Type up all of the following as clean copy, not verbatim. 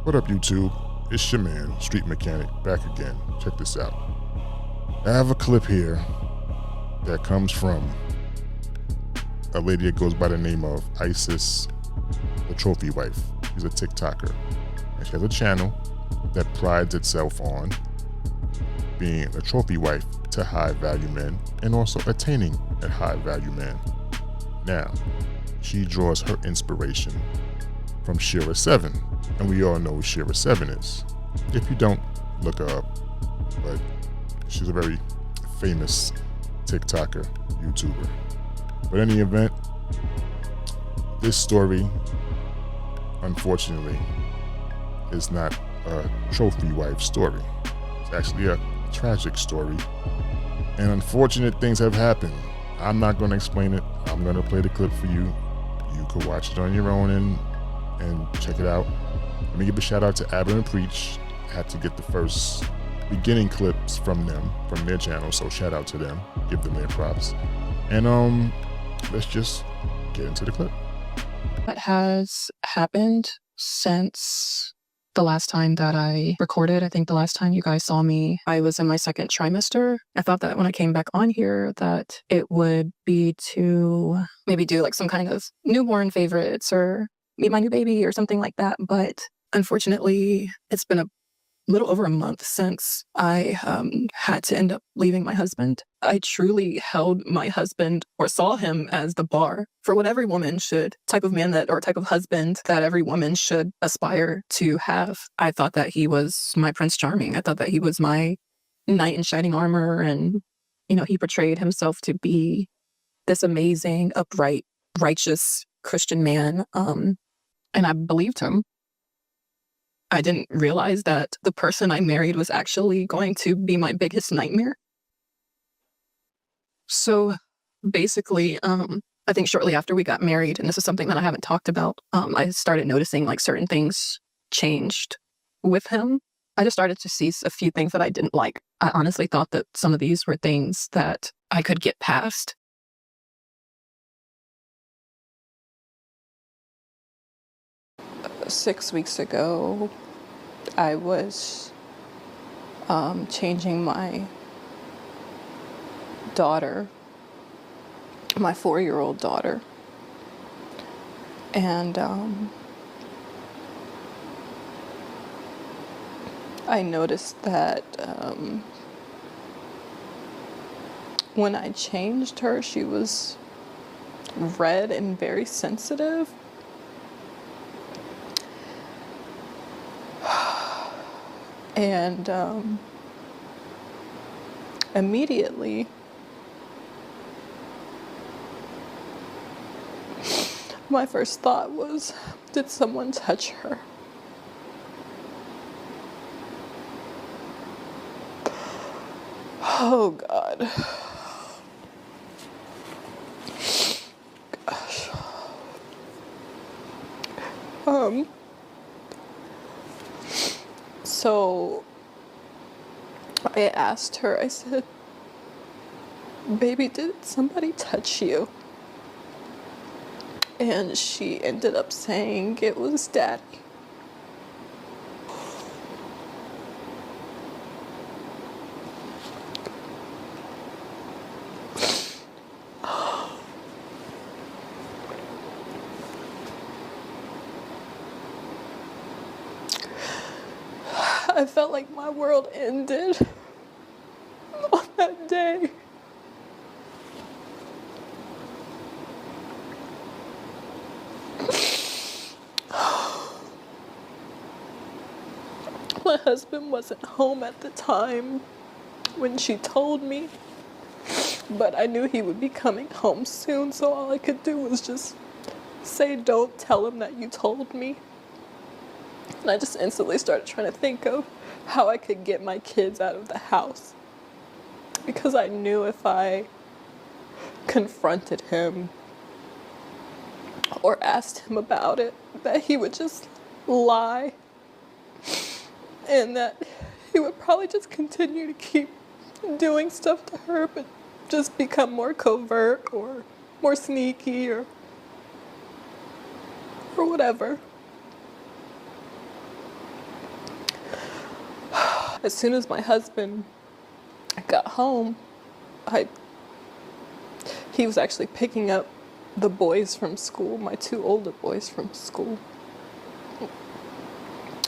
What up, YouTube? It's your man, Street Mechanic, back again. Check this out. I have a clip here that comes from a lady that goes by the name of Isis, the Trophy Wife. She's a TikToker, and she has a channel that prides itself on being a trophy wife to high-value men and also attaining a high-value man. Now, she draws her inspiration from Shira 7, and we all know who Shira 7 is. If you don't, look her up, but she's a very famous TikToker, YouTuber. But in any event, this story, unfortunately, is not a trophy wife story. It's actually a tragic story, and unfortunate things have happened. I'm not going to explain it. I'm going to play the clip for you. You can watch it on your own and check it out. Let me give a shout out to Abba and Preach. I had to get the first beginning clips from them, from their channel, so shout out to them. Give them their props. And let's just get into the clip. What has happened since the last time that I recorded? I think the last time you guys saw me, I was in my second trimester. I thought that when I came back on here that it would be to maybe do like some kind of newborn favorites or meet my new baby or something like that. But unfortunately, it's been a little over a month since I had to end up leaving my husband. I truly held my husband, or saw him, as the bar for what every woman should, type of man that, or type of husband that every woman should aspire to have. I thought that he was my Prince Charming. I thought that he was my knight in shining armor, and, you know, he portrayed himself to be this amazing, upright, righteous Christian man. And I believed him. I didn't realize that the person I married was actually going to be my biggest nightmare. So basically, I think shortly after we got married, and this is something that I haven't talked about, I started noticing like certain things changed with him. I just started to see a few things that I didn't like. I honestly thought that some of these were things that I could get past. Six weeks ago, I was changing my daughter, my 4-year-old daughter, and I noticed that when I changed her, she was red and very sensitive. And immediately, my first thought was, did someone touch her? Oh, God. Gosh. So I asked her, I said, baby, did somebody touch you? And she ended up saying it was Daddy. I felt like my world ended on that day. My husband wasn't home at the time when she told me, but I knew he would be coming home soon, so all I could do was just say, don't tell him that you told me. And I just instantly started trying to think of how I could get my kids out of the house. Because I knew if I confronted him or asked him about it, that he would just lie. And that he would probably just continue to keep doing stuff to her, but just become more covert or more sneaky or whatever. as soon as my husband got home, he was actually picking up the boys from school, my 2 older boys from school.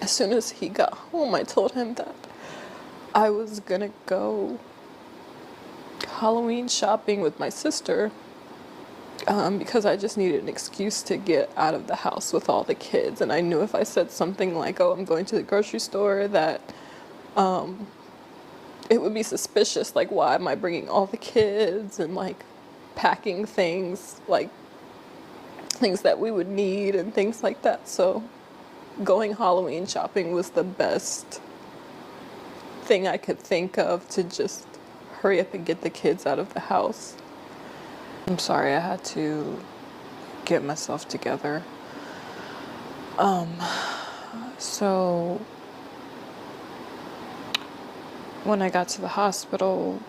As soon as he got home, I told him that I was gonna go Halloween shopping with my sister because I just needed an excuse to get out of the house with all the kids. And I knew if I said something like, oh, I'm going to the grocery store, that it would be suspicious. Like, why am I bringing all the kids and like packing things, like things that we would need and things like that. So going Halloween shopping was the best thing I could think of to just hurry up and get the kids out of the house. I'm sorry, I had to get myself together. So when I got to the hospital,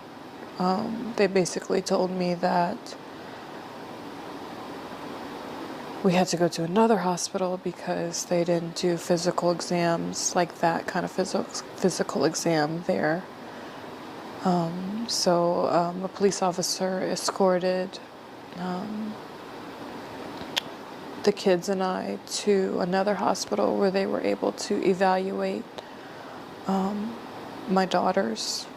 they basically told me that we had to go to another hospital because they didn't do physical exams, like that kind of physical exam there. So a police officer escorted the kids and I to another hospital where they were able to evaluate my daughters.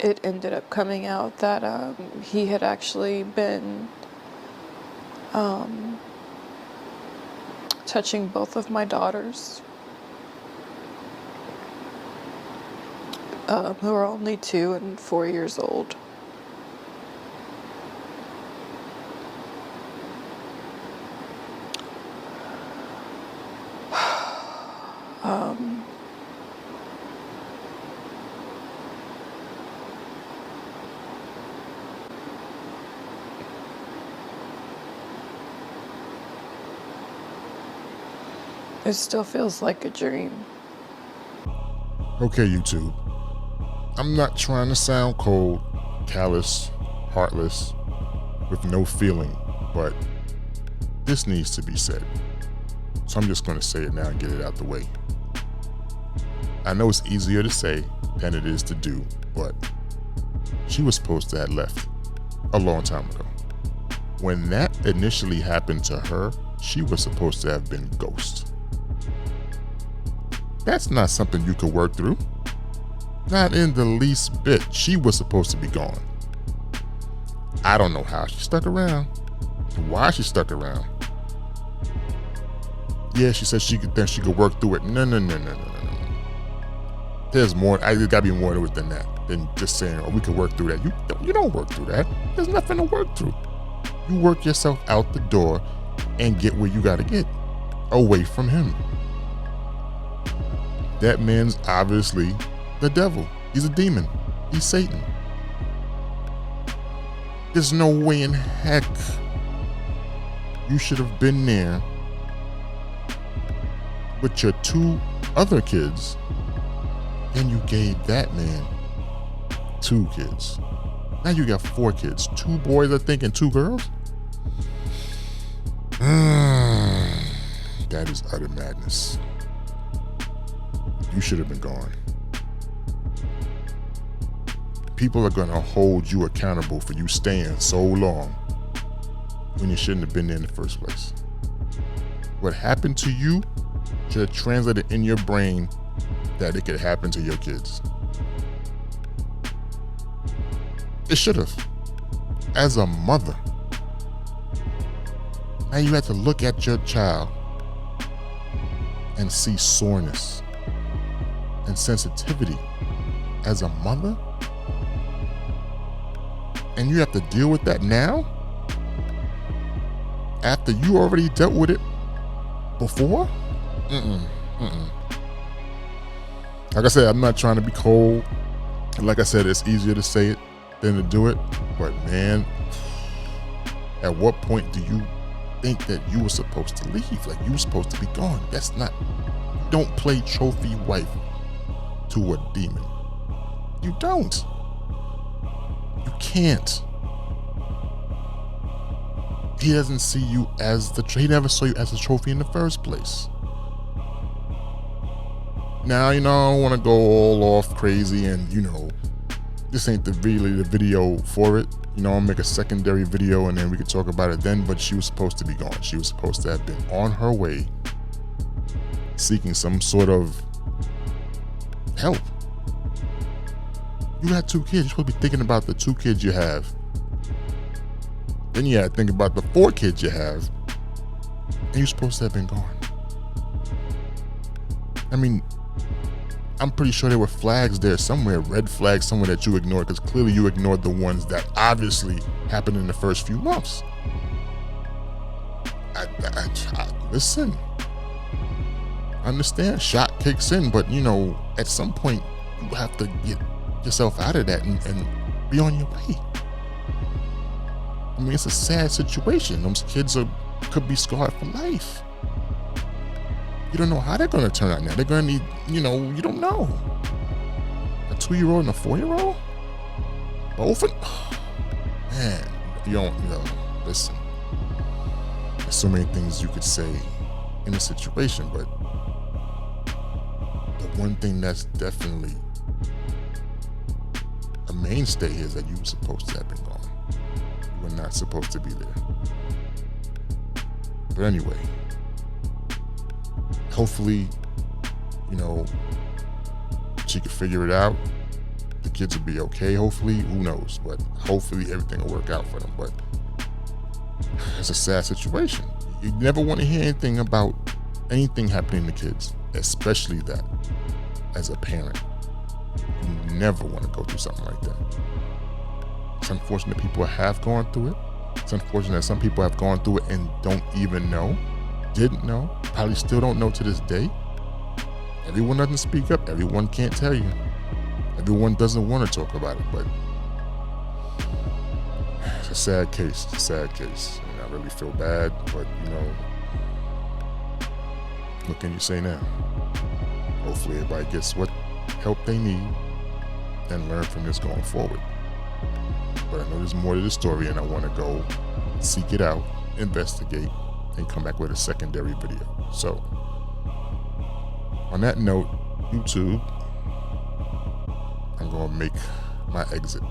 It ended up coming out that he had actually been touching both of my daughters, who are only 2 and 4 years old. It still feels like a dream. Okay, YouTube. I'm not trying to sound cold, callous, heartless, with no feeling, but this needs to be said. So I'm just going to say it now and get it out the way. I know it's easier to say than it is to do, but she was supposed to have left a long time ago. When that initially happened to her, she was supposed to have been ghost. That's not something you could work through. Not in the least bit. She was supposed to be gone. I don't know how she stuck around. Why she stuck around. Yeah, she said she could work through it. No. There's more. There's gotta be more to it than that. Than just saying, oh, we can work through that. You don't work through that. There's nothing to work through. You work yourself out the door and get where you gotta get. Away from him. That man's obviously the devil. He's a demon. He's Satan. There's no way in heck you should have been there with your 2 other kids and you gave that man 2 kids. Now you got 4 kids. 2 boys, I think, and 2 girls? That is utter madness. You should have been gone. People are gonna hold you accountable for you staying so long when you shouldn't have been there in the first place. What happened to you should have translated in your brain that it could happen to your kids. It should have. As a mother, now you have to look at your child and see soreness and sensitivity as a mother, and you have to deal with that now after you already dealt with it before. Like I said, I'm not trying to be cold. Like I said, it's easier to say it than to do it, but man, at what point do you think that you were supposed to leave? Like, you were supposed to be gone. That's not, don't play trophy wife to a demon. You don't. You can't. He doesn't see you as he never saw you as a trophy in the first place. Now, I don't want to go all off crazy and, this ain't really the video for it. I'll make a secondary video and then we can talk about it then, but she was supposed to be gone. She was supposed to have been on her way seeking some sort of help. You got 2 kids. You're supposed to be thinking about the 2 kids you have. Then you had to think about the 4 kids you have. And you're supposed to have been gone. I mean, I'm pretty sure there were flags there somewhere, red flags somewhere that you ignored, because clearly you ignored the ones that obviously happened in the first few months. Listen, I understand shock kicks in, but at some point you have to get yourself out of that and be on your way. I mean, it's a sad situation. Those kids could be scarred for life. You don't know how they're going to turn out now. They're going to need, you don't know. A 2-year-old and a 4-year-old? Both? Man, you don't, listen. There's so many things you could say in a situation, but the one thing that's definitely a mainstay here is that you were supposed to have been gone. You were not supposed to be there. But anyway, hopefully, she could figure it out. The kids will be okay, hopefully. Who knows? But hopefully everything will work out for them. But it's a sad situation. You never want to hear anything about anything happening to kids, especially that as a parent. You never want to go through something like that. It's unfortunate people have gone through it. It's unfortunate that some people have gone through it and don't even know, didn't know, probably still don't know to this day. Everyone doesn't speak up. Everyone can't tell you. Everyone doesn't want to talk about it, but it's a sad case. It's a sad case. And I really feel bad, but what can you say now? Hopefully everybody gets what help they need and learn from this going forward. But I know there's more to the story and I want to go seek it out, investigate, and come back with a secondary video. So, on that note, YouTube, I'm going to make my exit.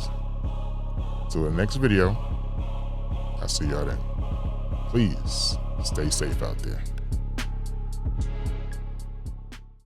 Till the next video, I'll see y'all then. Please stay safe out there.